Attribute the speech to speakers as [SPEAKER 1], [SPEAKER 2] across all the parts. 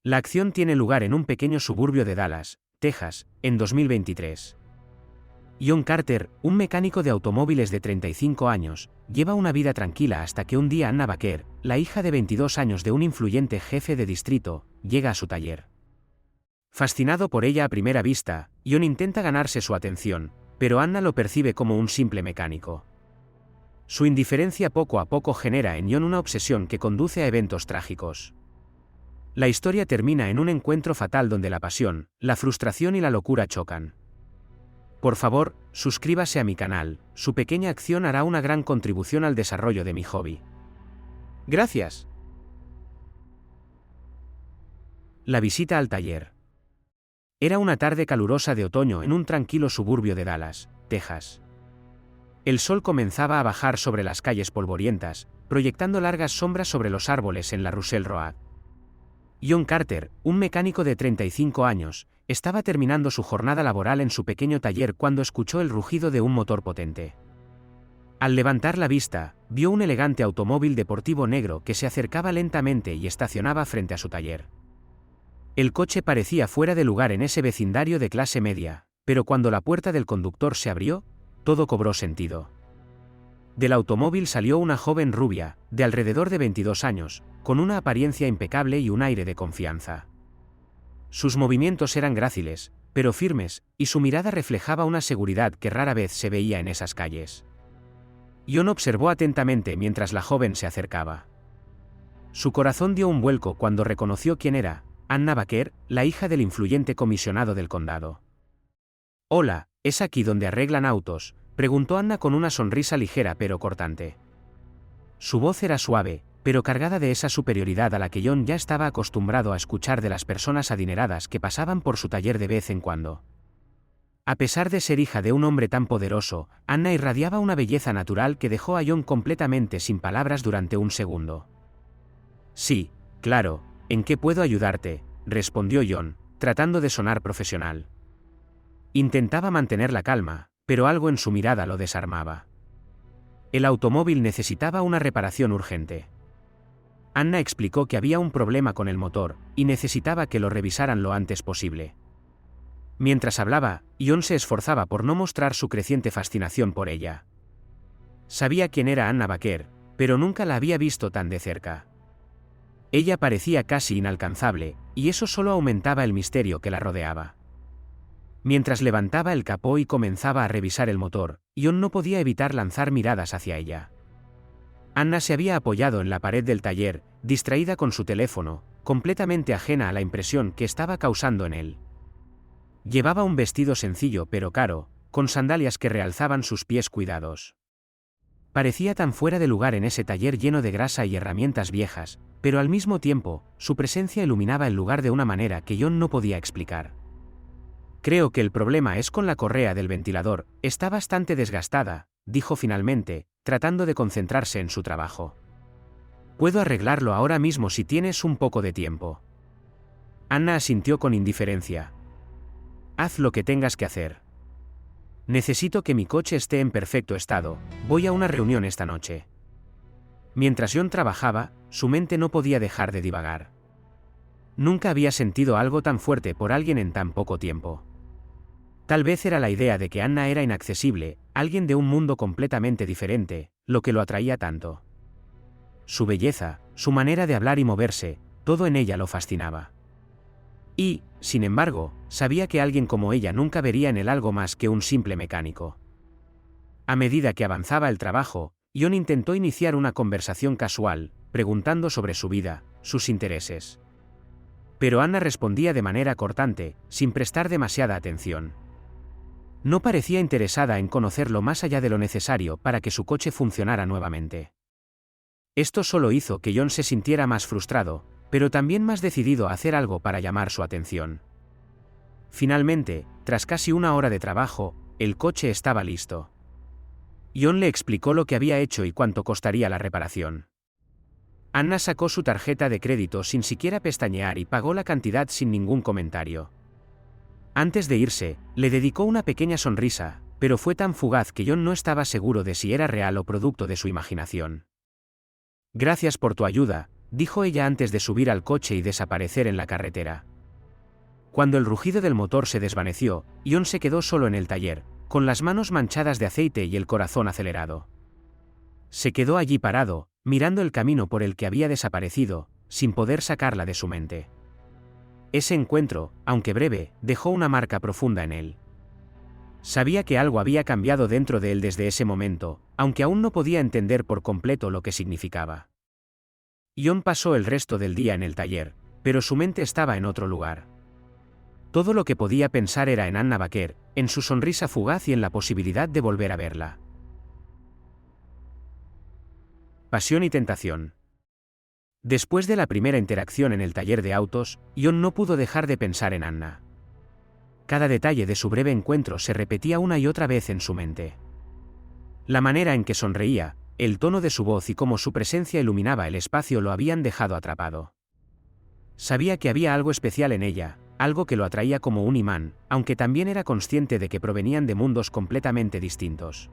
[SPEAKER 1] La acción tiene lugar en un pequeño suburbio de Dallas, Texas, en 2023. John Carter, un mecánico de automóviles de 35 años, lleva una vida tranquila hasta que un día Anna Baker, la hija de 22 años de un influyente jefe de distrito, llega a su taller. Fascinado por ella a primera vista, John intenta ganarse su atención, pero Anna lo percibe como un simple mecánico. Su indiferencia poco a poco genera en John una obsesión que conduce a eventos trágicos. La historia termina en un encuentro fatal donde la pasión, la frustración y la locura chocan. Por favor, suscríbase a mi canal, su pequeña acción hará una gran contribución al desarrollo de mi hobby. Gracias. La visita al taller. Era una tarde calurosa de otoño en un tranquilo suburbio de Dallas, Texas. El sol comenzaba a bajar sobre las calles polvorientas, proyectando largas sombras sobre los árboles en la Russell Road. John Carter, un mecánico de 35 años, estaba terminando su jornada laboral en su pequeño taller cuando escuchó el rugido de un motor potente. Al levantar la vista, vio un elegante automóvil deportivo negro que se acercaba lentamente y estacionaba frente a su taller. El coche parecía fuera de lugar en ese vecindario de clase media, pero cuando la puerta del conductor se abrió, todo cobró sentido. Del automóvil salió una joven rubia, de alrededor de 22 años, con una apariencia impecable y un aire de confianza. Sus movimientos eran gráciles, pero firmes, y su mirada reflejaba una seguridad que rara vez se veía en esas calles. John observó atentamente mientras la joven se acercaba. Su corazón dio un vuelco cuando reconoció quién era, Anna Baker, la hija del influyente comisionado del condado. «Hola, ¿es aquí donde arreglan autos?», preguntó Anna con una sonrisa ligera pero cortante. Su voz era suave, pero cargada de esa superioridad a la que John ya estaba acostumbrado a escuchar de las personas adineradas que pasaban por su taller de vez en cuando. A pesar de ser hija de un hombre tan poderoso, Anna irradiaba una belleza natural que dejó a John completamente sin palabras durante un segundo. «Sí, claro, ¿en qué puedo ayudarte?», respondió John, tratando de sonar profesional. Intentaba mantener la calma, pero algo en su mirada lo desarmaba. El automóvil necesitaba una reparación urgente. Anna explicó que había un problema con el motor, y necesitaba que lo revisaran lo antes posible. Mientras hablaba, John se esforzaba por no mostrar su creciente fascinación por ella. Sabía quién era Anna Baker, pero nunca la había visto tan de cerca. Ella parecía casi inalcanzable, y eso solo aumentaba el misterio que la rodeaba. Mientras levantaba el capó y comenzaba a revisar el motor, John no podía evitar lanzar miradas hacia ella. Anna se había apoyado en la pared del taller, distraída con su teléfono, completamente ajena a la impresión que estaba causando en él. Llevaba un vestido sencillo pero caro, con sandalias que realzaban sus pies cuidados. Parecía tan fuera de lugar en ese taller lleno de grasa y herramientas viejas, pero al mismo tiempo, su presencia iluminaba el lugar de una manera que John no podía explicar. «Creo que el problema es con la correa del ventilador, está bastante desgastada», dijo finalmente, tratando de concentrarse en su trabajo. «Puedo arreglarlo ahora mismo si tienes un poco de tiempo». Anna asintió con indiferencia. «Haz lo que tengas que hacer. Necesito que mi coche esté en perfecto estado, voy a una reunión esta noche». Mientras John trabajaba, su mente no podía dejar de divagar. Nunca había sentido algo tan fuerte por alguien en tan poco tiempo. Tal vez era la idea de que Anna era inaccesible, alguien de un mundo completamente diferente, lo que lo atraía tanto. Su belleza, su manera de hablar y moverse, todo en ella lo fascinaba. Y, sin embargo, sabía que alguien como ella nunca vería en él algo más que un simple mecánico. A medida que avanzaba el trabajo, John intentó iniciar una conversación casual, preguntando sobre su vida, sus intereses. Pero Anna respondía de manera cortante, sin prestar demasiada atención. No parecía interesada en conocerlo más allá de lo necesario para que su coche funcionara nuevamente. Esto solo hizo que John se sintiera más frustrado, pero también más decidido a hacer algo para llamar su atención. Finalmente, tras casi una hora de trabajo, el coche estaba listo. John le explicó lo que había hecho y cuánto costaría la reparación. Anna sacó su tarjeta de crédito sin siquiera pestañear y pagó la cantidad sin ningún comentario. Antes de irse, le dedicó una pequeña sonrisa, pero fue tan fugaz que John no estaba seguro de si era real o producto de su imaginación. «Gracias por tu ayuda», dijo ella antes de subir al coche y desaparecer en la carretera. Cuando el rugido del motor se desvaneció, Ion se quedó solo en el taller, con las manos manchadas de aceite y el corazón acelerado. Se quedó allí parado, mirando el camino por el que había desaparecido, sin poder sacarla de su mente. Ese encuentro, aunque breve, dejó una marca profunda en él. Sabía que algo había cambiado dentro de él desde ese momento, aunque aún no podía entender por completo lo que significaba. Ion pasó el resto del día en el taller, pero su mente estaba en otro lugar. Todo lo que podía pensar era en Anna Baker, en su sonrisa fugaz y en la posibilidad de volver a verla. Pasión y tentación. Después de la primera interacción en el taller de autos, Ion no pudo dejar de pensar en Anna. Cada detalle de su breve encuentro se repetía una y otra vez en su mente. La manera en que sonreía, el tono de su voz y cómo su presencia iluminaba el espacio lo habían dejado atrapado. Sabía que había algo especial en ella, algo que lo atraía como un imán, aunque también era consciente de que provenían de mundos completamente distintos.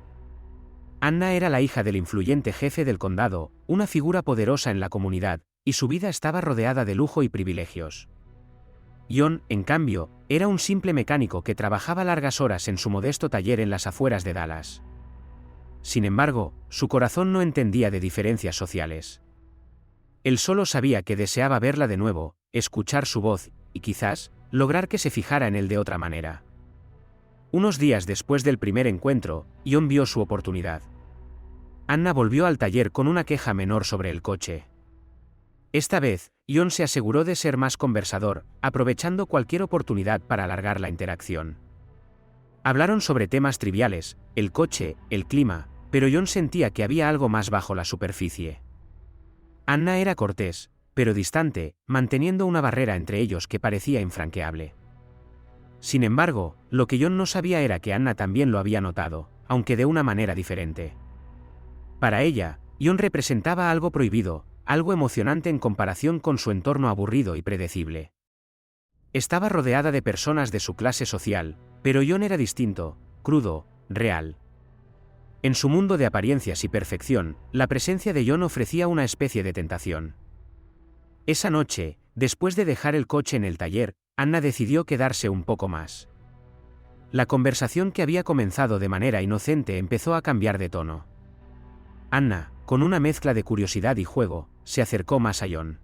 [SPEAKER 1] Anna era la hija del influyente jefe del condado, una figura poderosa en la comunidad, y su vida estaba rodeada de lujo y privilegios. Ion, en cambio, era un simple mecánico que trabajaba largas horas en su modesto taller en las afueras de Dallas. Sin embargo, su corazón no entendía de diferencias sociales. Él solo sabía que deseaba verla de nuevo, escuchar su voz, y quizás, lograr que se fijara en él de otra manera. Unos días después del primer encuentro, Ion vio su oportunidad. Anna volvió al taller con una queja menor sobre el coche. Esta vez, Ion se aseguró de ser más conversador, aprovechando cualquier oportunidad para alargar la interacción. Hablaron sobre temas triviales, el coche, el clima, pero Ion sentía que había algo más bajo la superficie. Anna era cortés, pero distante, manteniendo una barrera entre ellos que parecía infranqueable. Sin embargo, lo que Ion no sabía era que Anna también lo había notado, aunque de una manera diferente. Para ella, Ion representaba algo prohibido, algo emocionante en comparación con su entorno aburrido y predecible. Estaba rodeada de personas de su clase social, pero Ion era distinto, crudo, real. En su mundo de apariencias y perfección, la presencia de Ion ofrecía una especie de tentación. Esa noche, después de dejar el coche en el taller, Anna decidió quedarse un poco más. La conversación que había comenzado de manera inocente empezó a cambiar de tono. Anna, con una mezcla de curiosidad y juego, se acercó más a Ion.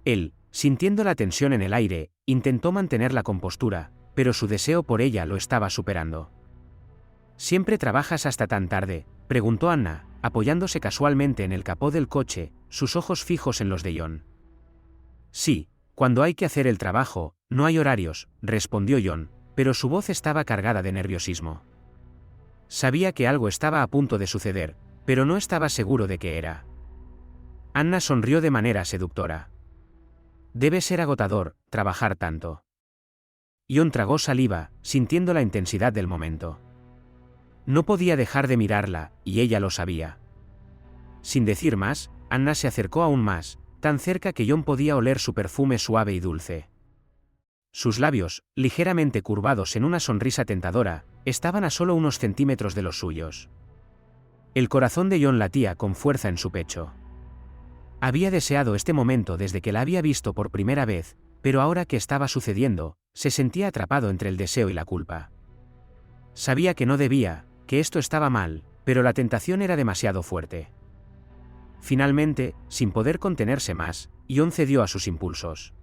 [SPEAKER 1] Él, sintiendo la tensión en el aire, intentó mantener la compostura, pero su deseo por ella lo estaba superando. ¿Siempre trabajas hasta tan tarde?, preguntó Anna, apoyándose casualmente en el capó del coche, sus ojos fijos en los de Ion. Sí, cuando hay que hacer el trabajo, no hay horarios, respondió Ion, pero su voz estaba cargada de nerviosismo. Sabía que algo estaba a punto de suceder, pero no estaba seguro de qué era. Anna sonrió de manera seductora. Debe ser agotador, trabajar tanto. Ion tragó saliva, sintiendo la intensidad del momento. No podía dejar de mirarla, y ella lo sabía. Sin decir más, Anna se acercó aún más, tan cerca que Ion podía oler su perfume suave y dulce. Sus labios, ligeramente curvados en una sonrisa tentadora, estaban a solo unos centímetros de los suyos. El corazón de Ion latía con fuerza en su pecho. Había deseado este momento desde que la había visto por primera vez, pero ahora que estaba sucediendo, se sentía atrapado entre el deseo y la culpa. Sabía que no debía, que esto estaba mal, pero la tentación era demasiado fuerte. Finalmente, sin poder contenerse más, Ion cedió a sus impulsos.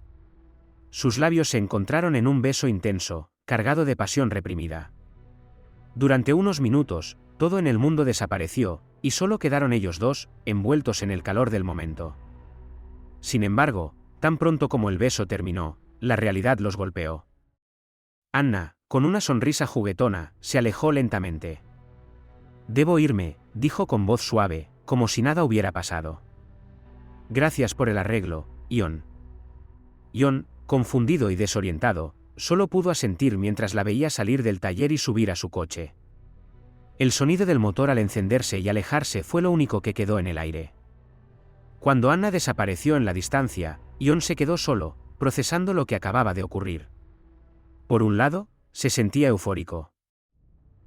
[SPEAKER 1] Sus labios se encontraron en un beso intenso, cargado de pasión reprimida. Durante unos minutos, todo en el mundo desapareció, y solo quedaron ellos dos, envueltos en el calor del momento. Sin embargo, tan pronto como el beso terminó, la realidad los golpeó. Anna, con una sonrisa juguetona, se alejó lentamente. «Debo irme», dijo con voz suave, como si nada hubiera pasado. «Gracias por el arreglo, Ion». Ion, confundido y desorientado, solo pudo asentir mientras la veía salir del taller y subir a su coche. El sonido del motor al encenderse y alejarse fue lo único que quedó en el aire. Cuando Anna desapareció en la distancia, Ion se quedó solo, procesando lo que acababa de ocurrir. Por un lado, se sentía eufórico.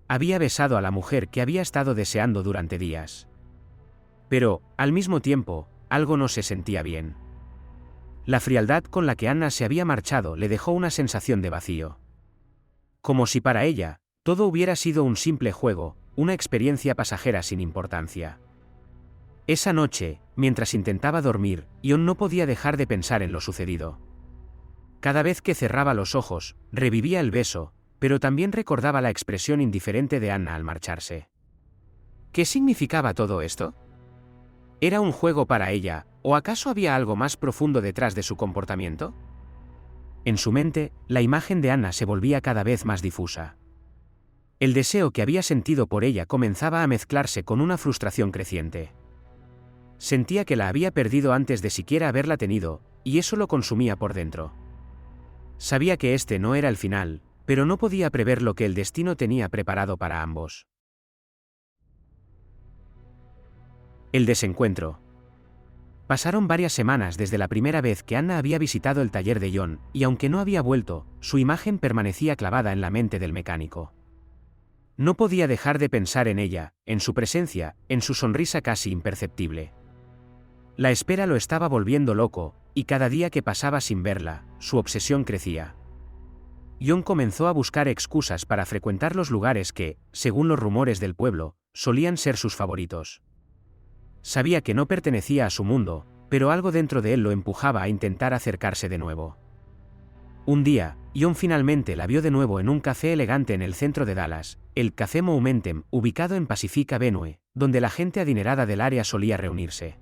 [SPEAKER 1] Había besado a la mujer que había estado deseando durante días. Pero, al mismo tiempo, algo no se sentía bien. La frialdad con la que Anna se había marchado le dejó una sensación de vacío. Como si para ella, todo hubiera sido un simple juego, una experiencia pasajera sin importancia. Esa noche, mientras intentaba dormir, Ion no podía dejar de pensar en lo sucedido. Cada vez que cerraba los ojos, revivía el beso, pero también recordaba la expresión indiferente de Anna al marcharse. ¿Qué significaba todo esto? ¿Era un juego para ella, o acaso había algo más profundo detrás de su comportamiento? En su mente, la imagen de Anna se volvía cada vez más difusa. El deseo que había sentido por ella comenzaba a mezclarse con una frustración creciente. Sentía que la había perdido antes de siquiera haberla tenido, y eso lo consumía por dentro. Sabía que este no era el final, pero no podía prever lo que el destino tenía preparado para ambos. El desencuentro. Pasaron varias semanas desde la primera vez que Anna había visitado el taller de Ion, y aunque no había vuelto, su imagen permanecía clavada en la mente del mecánico. No podía dejar de pensar en ella, en su presencia, en su sonrisa casi imperceptible. La espera lo estaba volviendo loco, y cada día que pasaba sin verla, su obsesión crecía. Ion comenzó a buscar excusas para frecuentar los lugares que, según los rumores del pueblo, solían ser sus favoritos. Sabía que no pertenecía a su mundo, pero algo dentro de él lo empujaba a intentar acercarse de nuevo. Un día, Ion finalmente la vio de nuevo en un café elegante en el centro de Dallas, el Café Momentum, ubicado en Pacific Avenue, donde la gente adinerada del área solía reunirse.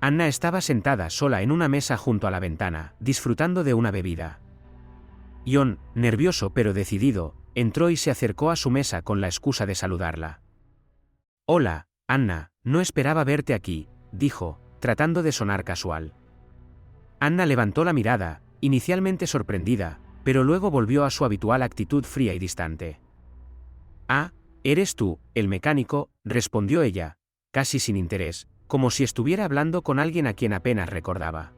[SPEAKER 1] Anna estaba sentada sola en una mesa junto a la ventana, disfrutando de una bebida. Ion, nervioso pero decidido, entró y se acercó a su mesa con la excusa de saludarla. «Hola, Anna, no esperaba verte aquí», dijo, tratando de sonar casual. Anna levantó la mirada, inicialmente sorprendida, pero luego volvió a su habitual actitud fría y distante. «Ah, eres tú, el mecánico», respondió ella, casi sin interés, como si estuviera hablando con alguien a quien apenas recordaba.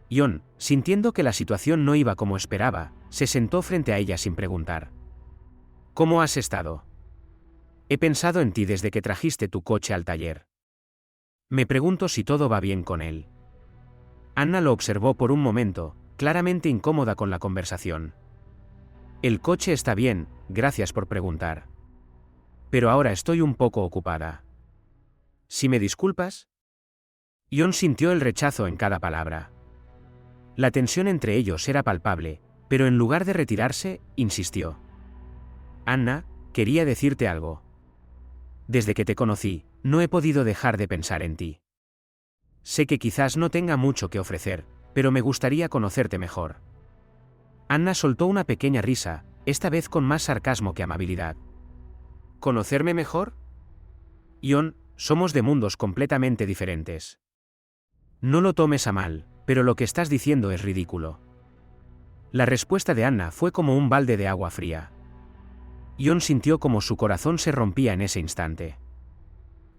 [SPEAKER 1] Ion, sintiendo que la situación no iba como esperaba, se sentó frente a ella sin preguntar. «¿Cómo has estado? He pensado en ti desde que trajiste tu coche al taller. Me pregunto si todo va bien con él». Anna lo observó por un momento, claramente incómoda con la conversación. «El coche está bien, gracias por preguntar. Pero ahora estoy un poco ocupada. ¿Si me disculpas?» Ion sintió el rechazo en cada palabra. La tensión entre ellos era palpable, pero en lugar de retirarse, insistió. «Anna, quería decirte algo. Desde que te conocí, no he podido dejar de pensar en ti. Sé que quizás no tenga mucho que ofrecer, pero me gustaría conocerte mejor». Anna soltó una pequeña risa, esta vez con más sarcasmo que amabilidad. «¿Conocerme mejor? Ion, somos de mundos completamente diferentes. No lo tomes a mal, pero lo que estás diciendo es ridículo». La respuesta de Anna fue como un balde de agua fría. Ion sintió como su corazón se rompía en ese instante.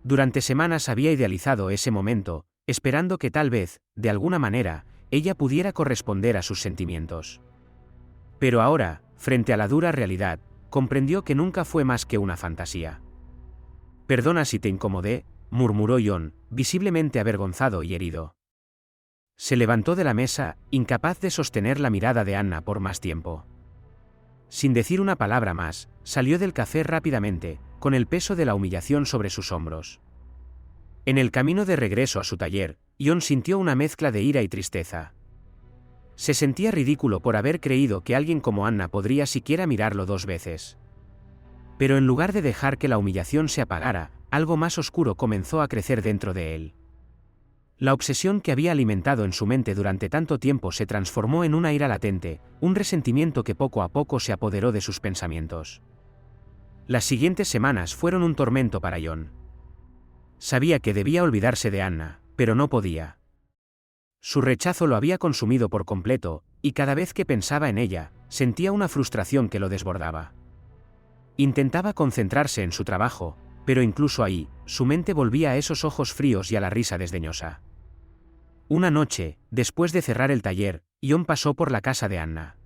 [SPEAKER 1] Durante semanas había idealizado ese momento, esperando que tal vez, de alguna manera, ella pudiera corresponder a sus sentimientos. Pero ahora, frente a la dura realidad, comprendió que nunca fue más que una fantasía. «Perdona si te incomodé», murmuró Ion, visiblemente avergonzado y herido. Se levantó de la mesa, incapaz de sostener la mirada de Anna por más tiempo. Sin decir una palabra más, salió del café rápidamente, con el peso de la humillación sobre sus hombros. En el camino de regreso a su taller, Ion sintió una mezcla de ira y tristeza. Se sentía ridículo por haber creído que alguien como Anna podría siquiera mirarlo 2 veces. Pero en lugar de dejar que la humillación se apagara, algo más oscuro comenzó a crecer dentro de él. La obsesión que había alimentado en su mente durante tanto tiempo se transformó en una ira latente, un resentimiento que poco a poco se apoderó de sus pensamientos. Las siguientes semanas fueron un tormento para Ion. Sabía que debía olvidarse de Anna, pero no podía. Su rechazo lo había consumido por completo, y cada vez que pensaba en ella, sentía una frustración que lo desbordaba. Intentaba concentrarse en su trabajo, pero incluso ahí, su mente volvía a esos ojos fríos y a la risa desdeñosa. Una noche, después de cerrar el taller, Ion pasó por la casa de Anna.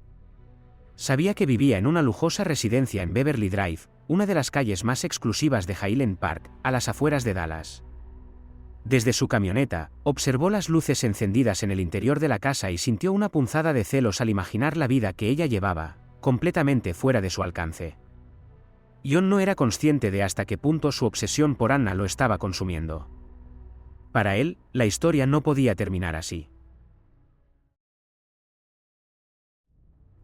[SPEAKER 1] Sabía que vivía en una lujosa residencia en Beverly Drive, una de las calles más exclusivas de Highland Park, a las afueras de Dallas. Desde su camioneta, observó las luces encendidas en el interior de la casa y sintió una punzada de celos al imaginar la vida que ella llevaba, completamente fuera de su alcance. Jon no era consciente de hasta qué punto su obsesión por Anna lo estaba consumiendo. Para él, la historia no podía terminar así.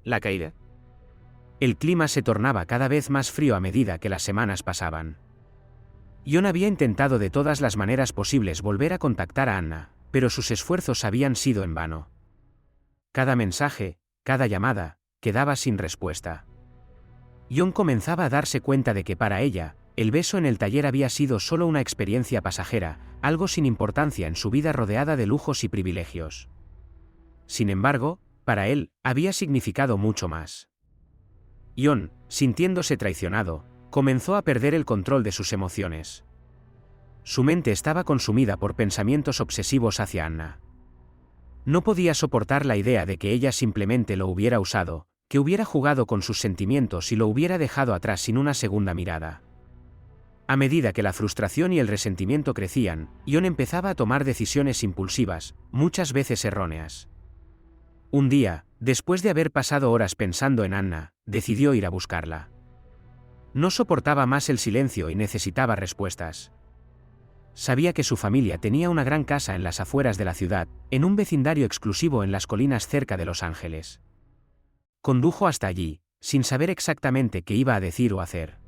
[SPEAKER 1] La caída. El clima se tornaba cada vez más frío a medida que las semanas pasaban. Jon había intentado de todas las maneras posibles volver a contactar a Anna, pero sus esfuerzos habían sido en vano. Cada mensaje, cada llamada, quedaba sin respuesta. Jon comenzaba a darse cuenta de que para ella, el beso en el taller había sido solo una experiencia pasajera, algo sin importancia en su vida rodeada de lujos y privilegios. Sin embargo, para él, había significado mucho más. Jon, sintiéndose traicionado, comenzó a perder el control de sus emociones. Su mente estaba consumida por pensamientos obsesivos hacia Anna. No podía soportar la idea de que ella simplemente lo hubiera usado, que hubiera jugado con sus sentimientos y lo hubiera dejado atrás sin una segunda mirada. A medida que la frustración y el resentimiento crecían, Jon empezaba a tomar decisiones impulsivas, muchas veces erróneas. Un día, después de haber pasado horas pensando en Anna, decidió ir a buscarla. No soportaba más el silencio y necesitaba respuestas. Sabía que su familia tenía una gran casa en las afueras de la ciudad, en un vecindario exclusivo en las colinas cerca de Los Ángeles. Condujo hasta allí, sin saber exactamente qué iba a decir o hacer.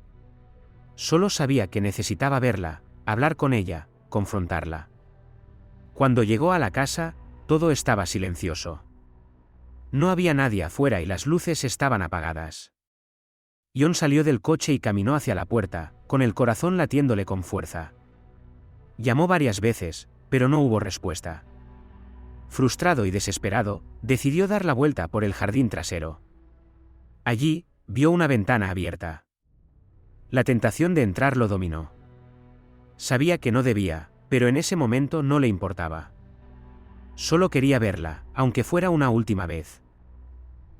[SPEAKER 1] Solo sabía que necesitaba verla, hablar con ella, confrontarla. Cuando llegó a la casa, todo estaba silencioso. No había nadie afuera y las luces estaban apagadas. Jon salió del coche y caminó hacia la puerta, con el corazón latiéndole con fuerza. Llamó varias veces, pero no hubo respuesta. Frustrado y desesperado, decidió dar la vuelta por el jardín trasero. Allí, vio una ventana abierta. La tentación de entrar lo dominó. Sabía que no debía, pero en ese momento no le importaba. Solo quería verla, aunque fuera una última vez.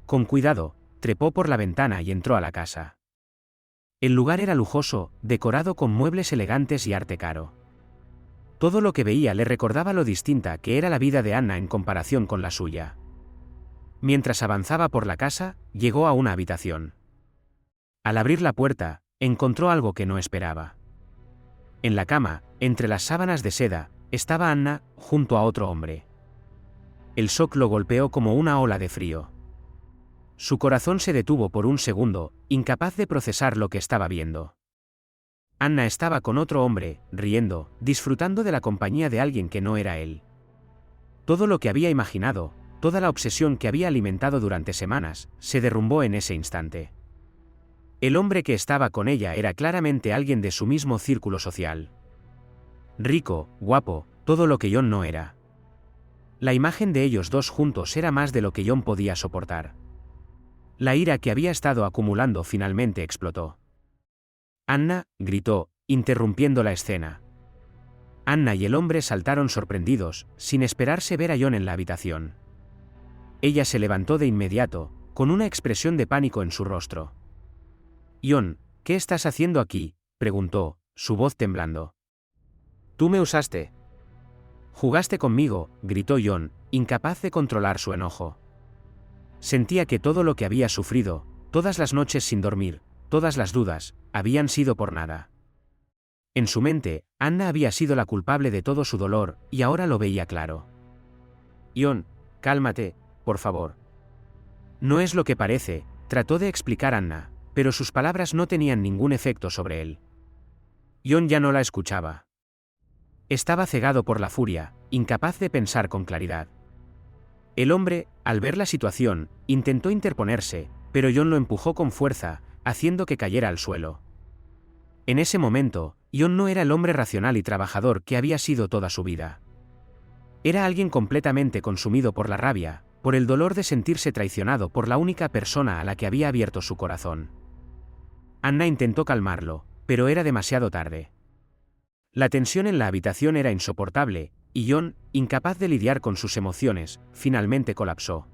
[SPEAKER 1] Con cuidado, trepó por la ventana y entró a la casa. El lugar era lujoso, decorado con muebles elegantes y arte caro. Todo lo que veía le recordaba lo distinta que era la vida de Anna en comparación con la suya. Mientras avanzaba por la casa, llegó a una habitación. Al abrir la puerta, encontró algo que no esperaba. En la cama, entre las sábanas de seda, estaba Anna, junto a otro hombre. El shock lo golpeó como una ola de frío. Su corazón se detuvo por un segundo, incapaz de procesar lo que estaba viendo. Anna estaba con otro hombre, riendo, disfrutando de la compañía de alguien que no era él. Todo lo que había imaginado, toda la obsesión que había alimentado durante semanas, se derrumbó en ese instante. El hombre que estaba con ella era claramente alguien de su mismo círculo social. Rico, guapo, todo lo que Jon no era. La imagen de ellos dos juntos era más de lo que Jon podía soportar. La ira que había estado acumulando finalmente explotó. «Anna», gritó, interrumpiendo la escena. Anna y el hombre saltaron sorprendidos, sin esperarse ver a Jon en la habitación. Ella se levantó de inmediato, con una expresión de pánico en su rostro. «Jon, ¿qué estás haciendo aquí?», preguntó, su voz temblando. «Tú me usaste. Jugaste conmigo», gritó Jon, incapaz de controlar su enojo. Sentía que todo lo que había sufrido, todas las noches sin dormir, todas las dudas, habían sido por nada. En su mente, Anna había sido la culpable de todo su dolor, y ahora lo veía claro. «Jon, cálmate, por favor». «No es lo que parece», trató de explicar Anna, pero sus palabras no tenían ningún efecto sobre él. Jon ya no la escuchaba. Estaba cegado por la furia, incapaz de pensar con claridad. El hombre, al ver la situación, intentó interponerse, pero Jon lo empujó con fuerza, haciendo que cayera al suelo. En ese momento, Jon no era el hombre racional y trabajador que había sido toda su vida. Era alguien completamente consumido por la rabia, por el dolor de sentirse traicionado por la única persona a la que había abierto su corazón. Anna intentó calmarlo, pero era demasiado tarde. La tensión en la habitación era insoportable, y Jon, incapaz de lidiar con sus emociones, finalmente colapsó.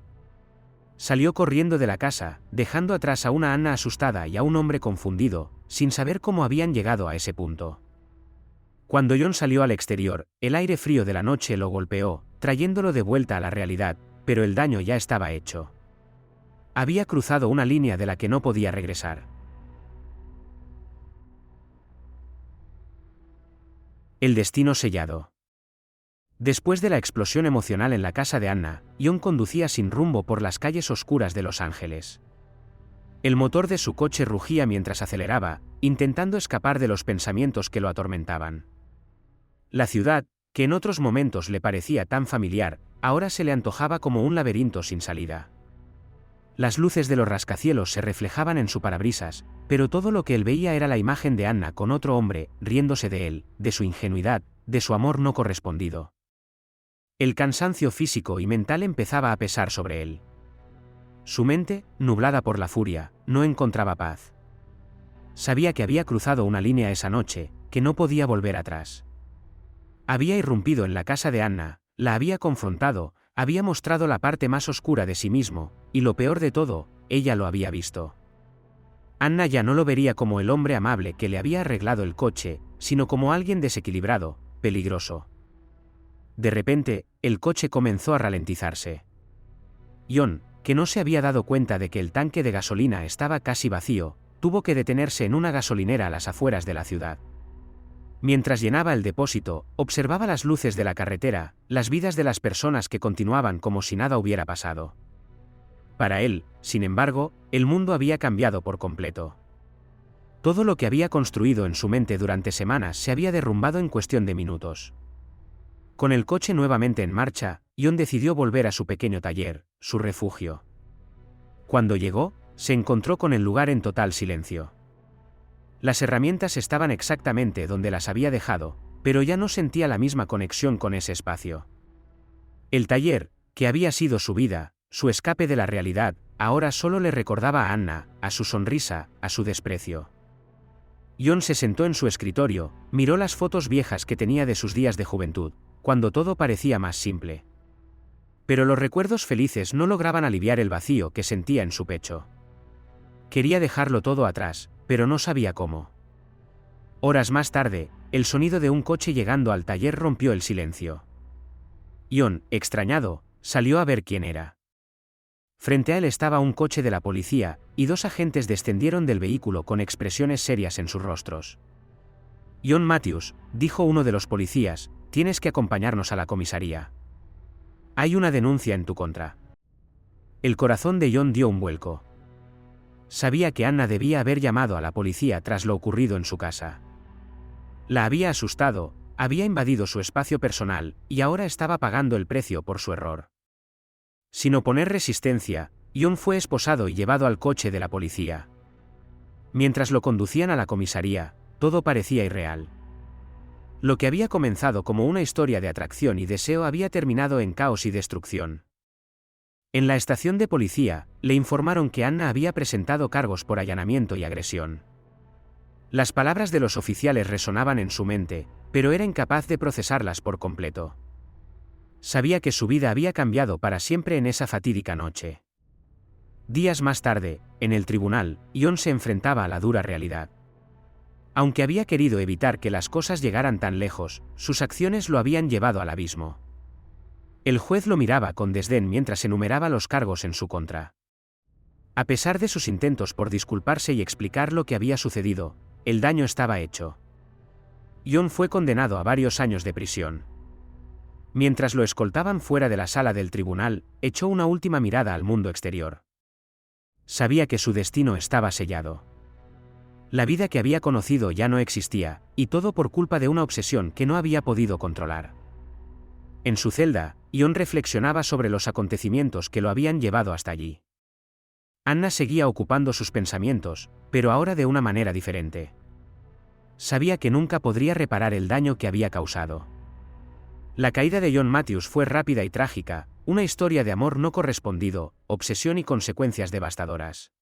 [SPEAKER 1] Salió corriendo de la casa, dejando atrás a una Anna asustada y a un hombre confundido, sin saber cómo habían llegado a ese punto. Cuando John salió al exterior, el aire frío de la noche lo golpeó, trayéndolo de vuelta a la realidad, pero el daño ya estaba hecho. Había cruzado una línea de la que no podía regresar. El destino sellado. Después de la explosión emocional en la casa de Anna, John conducía sin rumbo por las calles oscuras de Los Ángeles. El motor de su coche rugía mientras aceleraba, intentando escapar de los pensamientos que lo atormentaban. La ciudad, que en otros momentos le parecía tan familiar, ahora se le antojaba como un laberinto sin salida. Las luces de los rascacielos se reflejaban en su parabrisas, pero todo lo que él veía era la imagen de Anna con otro hombre, riéndose de él, de su ingenuidad, de su amor no correspondido. El cansancio físico y mental empezaba a pesar sobre él. Su mente, nublada por la furia, no encontraba paz. Sabía que había cruzado una línea esa noche, que no podía volver atrás. Había irrumpido en la casa de Anna, la había confrontado, había mostrado la parte más oscura de sí mismo, y lo peor de todo, ella lo había visto. Anna ya no lo vería como el hombre amable que le había arreglado el coche, sino como alguien desequilibrado, peligroso. De repente, el coche comenzó a ralentizarse. John, que no se había dado cuenta de que el tanque de gasolina estaba casi vacío, tuvo que detenerse en una gasolinera a las afueras de la ciudad. Mientras llenaba el depósito, observaba las luces de la carretera, las vidas de las personas que continuaban como si nada hubiera pasado. Para él, sin embargo, el mundo había cambiado por completo. Todo lo que había construido en su mente durante semanas se había derrumbado en cuestión de minutos. Con el coche nuevamente en marcha, John decidió volver a su pequeño taller, su refugio. Cuando llegó, se encontró con el lugar en total silencio. Las herramientas estaban exactamente donde las había dejado, pero ya no sentía la misma conexión con ese espacio. El taller, que había sido su vida, su escape de la realidad, ahora solo le recordaba a Anna, a su sonrisa, a su desprecio. John se sentó en su escritorio, miró las fotos viejas que tenía de sus días de juventud, cuando todo parecía más simple. Pero los recuerdos felices no lograban aliviar el vacío que sentía en su pecho. Quería dejarlo todo atrás, pero no sabía cómo. Horas más tarde, el sonido de un coche llegando al taller rompió el silencio. John, extrañado, salió a ver quién era. Frente a él estaba un coche de la policía, y dos agentes descendieron del vehículo con expresiones serias en sus rostros. John Matthews, dijo uno de los policías, tienes que acompañarnos a la comisaría. Hay una denuncia en tu contra. El corazón de John dio un vuelco. Sabía que Anna debía haber llamado a la policía tras lo ocurrido en su casa. La había asustado, había invadido su espacio personal, y ahora estaba pagando el precio por su error. Sin oponer resistencia, John fue esposado y llevado al coche de la policía. Mientras lo conducían a la comisaría, todo parecía irreal. Lo que había comenzado como una historia de atracción y deseo había terminado en caos y destrucción. En la estación de policía, le informaron que Anna había presentado cargos por allanamiento y agresión. Las palabras de los oficiales resonaban en su mente, pero era incapaz de procesarlas por completo. Sabía que su vida había cambiado para siempre en esa fatídica noche. Días más tarde, en el tribunal, John se enfrentaba a la dura realidad. Aunque había querido evitar que las cosas llegaran tan lejos, sus acciones lo habían llevado al abismo. El juez lo miraba con desdén mientras enumeraba los cargos en su contra. A pesar de sus intentos por disculparse y explicar lo que había sucedido, el daño estaba hecho. John fue condenado a varios años de prisión. Mientras lo escoltaban fuera de la sala del tribunal, echó una última mirada al mundo exterior. Sabía que su destino estaba sellado. La vida que había conocido ya no existía, y todo por culpa de una obsesión que no había podido controlar. En su celda, John reflexionaba sobre los acontecimientos que lo habían llevado hasta allí. Anna seguía ocupando sus pensamientos, pero ahora de una manera diferente. Sabía que nunca podría reparar el daño que había causado. La caída de John Matthews fue rápida y trágica, una historia de amor no correspondido, obsesión y consecuencias devastadoras.